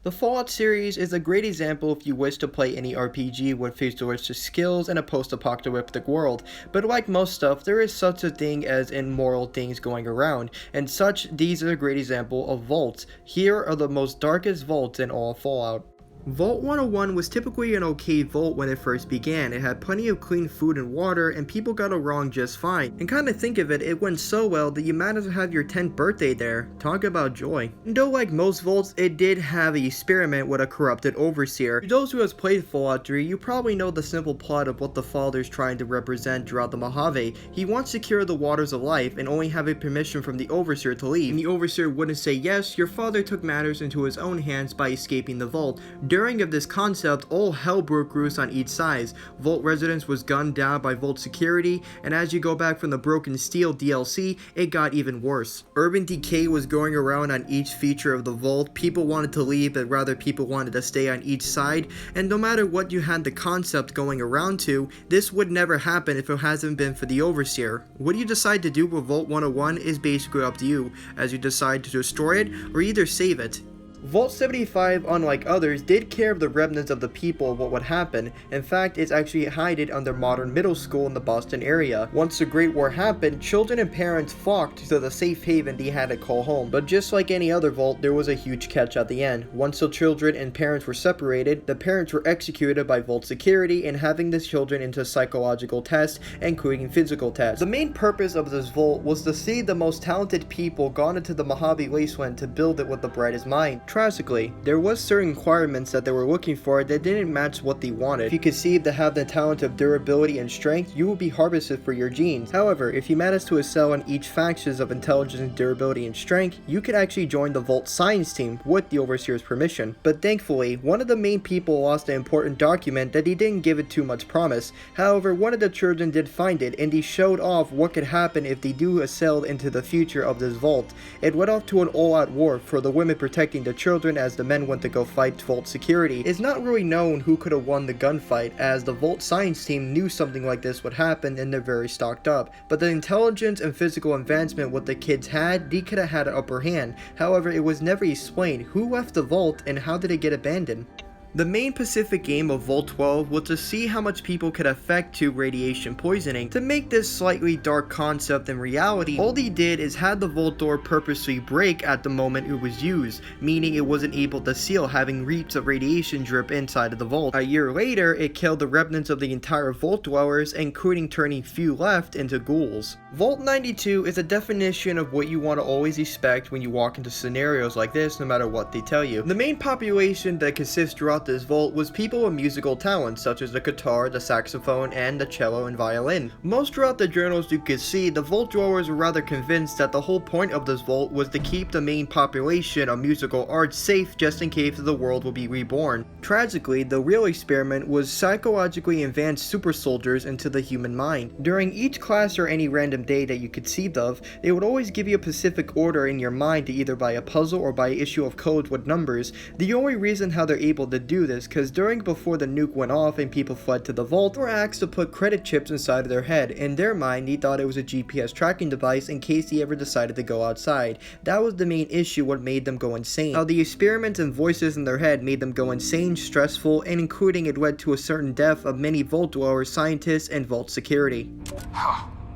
The Fallout series is a great example if you wish to play any RPG with futuristic skills in a post-apocalyptic world, but like most stuff, there is such a thing as immoral things going around, and such, these are a great example of vaults. Here are the most darkest vaults in all Fallout. Vault 101 was typically an okay vault when it first began. It had plenty of clean food and water, and people got along just fine. And kinda think of it, it went so well that you managed to have your 10th birthday there. Talk about joy. And though like most vaults, it did have an experiment with a corrupted overseer. For those who has played Fallout 3, you probably know the simple plot of what the father's trying to represent throughout the Mojave. He wants to cure the waters of life and only having permission from the overseer to leave. And the overseer wouldn't say yes, your father took matters into his own hands by escaping the vault. During of this concept, all hell broke loose on each side. Vault residence was gunned down by Vault security, and as you go back from the Broken Steel DLC, it got even worse. Urban decay was going around on each feature of the vault. People wanted to leave, but rather people wanted to stay on each side, and no matter what you had the concept going around to, this would never happen if it hasn't been for the Overseer. What you decide to do with Vault 101 is basically up to you, as you decide to destroy it or either save it. Vault 75, unlike others, did care of the remnants of the people of what would happen. In fact, it's actually hidden under Modern Middle School in the Boston area. Once the Great War happened, children and parents flocked to the safe haven they had to call home. But just like any other vault, there was a huge catch at the end. Once the children and parents were separated, the parents were executed by Vault security and having the children into psychological tests, including physical tests. The main purpose of this vault was to see the most talented people gone into the Mojave Wasteland to build it with the brightest mind. Tragically, there was certain requirements that they were looking for that didn't match what they wanted. If you conceived to have the talent of durability and strength, you would be harvested for your genes. However, if you managed to excel on each factions of intelligence, durability, and strength, you could actually join the Vault science team with the Overseer's permission. But thankfully, one of the main people lost an important document that he didn't give it too much promise. However, one of the children did find it, and he showed off what could happen if they do excel into the future of this vault. It went off to an all-out war for the women protecting the children as the men went to go fight Vault security. It's not really known who could have won the gunfight, as the Vault science team knew something like this would happen and they're very stocked up. But the intelligence and physical advancement what the kids had, they could have had an upper hand. However, it was never explained who left the vault and how did it get abandoned. The main Pacific aim of Vault 12 was to see how much people could affect to radiation poisoning. To make this slightly dark concept in reality, all they did is had the vault door purposely break at the moment it was used, meaning it wasn't able to seal, having reaps of radiation drip inside of the vault. A year later, it killed the remnants of the entire vault dwellers, including turning few left into ghouls. Vault 92 is a definition of what you want to always expect when you walk into scenarios like this, no matter what they tell you. The main population that consists throughout this vault was people with musical talents such as the guitar, the saxophone, and the cello and violin. Most throughout the journals you could see, the vault dwellers were rather convinced that the whole point of this vault was to keep the main population of musical arts safe just in case the world will be reborn. Tragically, the real experiment was psychologically advanced super soldiers into the human mind. During each class or any random day that you conceived of, they would always give you a specific order in your mind to either buy a puzzle or buy an issue of codes with numbers. The only reason how they're able to do this, because before the nuke went off and people fled to the vault, were asked to put credit chips inside of their head. In their mind, they thought it was a GPS tracking device in case they ever decided to go outside. That was the main issue what made them go insane. How the experiments and voices in their head made them go insane, stressful, and including it led to a certain death of many vault dwellers, scientists, and vault security.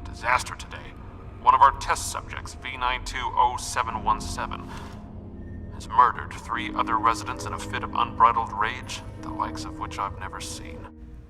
Disaster today. One of our test subjects, V920717, has murdered 3 other residents in a fit of unbridled rage, the likes of which I've never seen.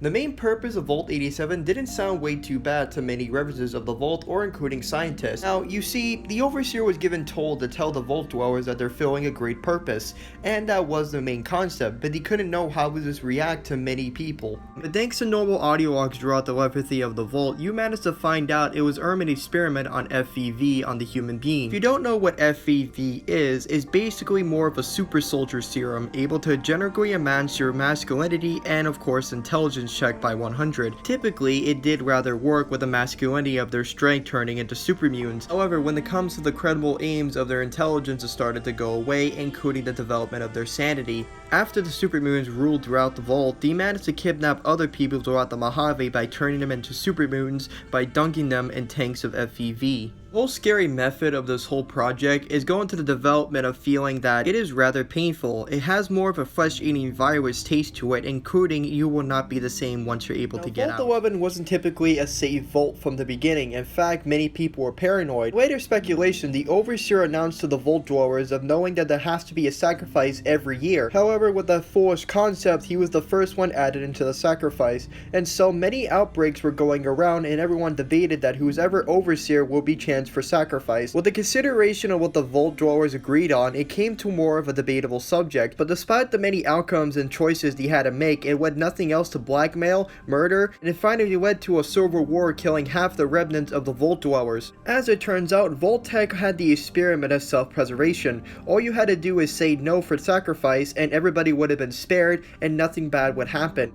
The main purpose of Vault 87 didn't sound way too bad to many residents of the vault or including scientists. Now, you see, the Overseer was given told to tell the vault dwellers that they're filling a great purpose, and that was the main concept, but he couldn't know how would this react to many people. But thanks to normal audio logs throughout the telepathy of the vault, you managed to find out it was Ermin's experiment on FEV on the human being. If you don't know what FEV is basically more of a super soldier serum, able to generally enhance your masculinity and of course intelligence check by 100. Typically, it did rather work with the masculinity of their strength turning into supermutants. However, when it comes to the credible aims of their intelligence, it started to go away, including the development of their sanity. After the supermutants ruled throughout the vault, they managed to kidnap other people throughout the Mojave by turning them into supermutants by dunking them in tanks of FEV. whole scary method of this whole project is going to the development of feeling that it is rather painful. It has more of a flesh-eating virus taste to it, including you will not be the same once you're able to get out. Vault 11 wasn't typically a safe vault from the beginning. In fact, many people were paranoid. Later speculation, the Overseer announced to the Vault Dwellers of knowing that there has to be a sacrifice every year. However, with that foolish concept, he was the first one added into the sacrifice, and so many outbreaks were going around and everyone debated that who's ever Overseer will be chance for sacrifice. With the consideration of what the Vault Dwellers agreed on, it came to more of a debatable subject, but despite the many outcomes and choices they had to make, it led nothing else to blackmail, murder, and it finally led to a civil war killing half the remnants of the Vault Dwellers. As it turns out, Vault-Tec had the experiment of self-preservation. All you had to do is say no for sacrifice and everybody would have been spared and nothing bad would happen.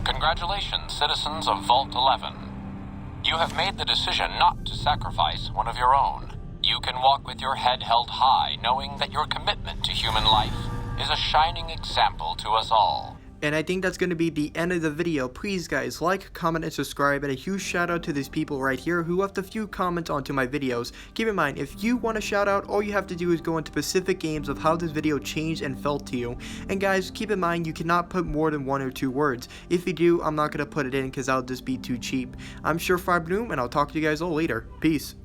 Congratulations, citizens of Vault 11. You have made the decision not to sacrifice one of your own. You can walk with your head held high, knowing that your commitment to human life is a shining example to us all. And I think that's going to be the end of the video. Please guys, like, comment, and subscribe, and a huge shout out to these people right here who left a few comments onto my videos. Keep in mind, if you want a shout out, all you have to do is go into specific games of how this video changed and felt to you. And guys, keep in mind, you cannot put more than 1 or 2 words. If you do, I'm not going to put it in because that'll just be too cheap. I'm Surefire Bloom, and I'll talk to you guys all later. Peace.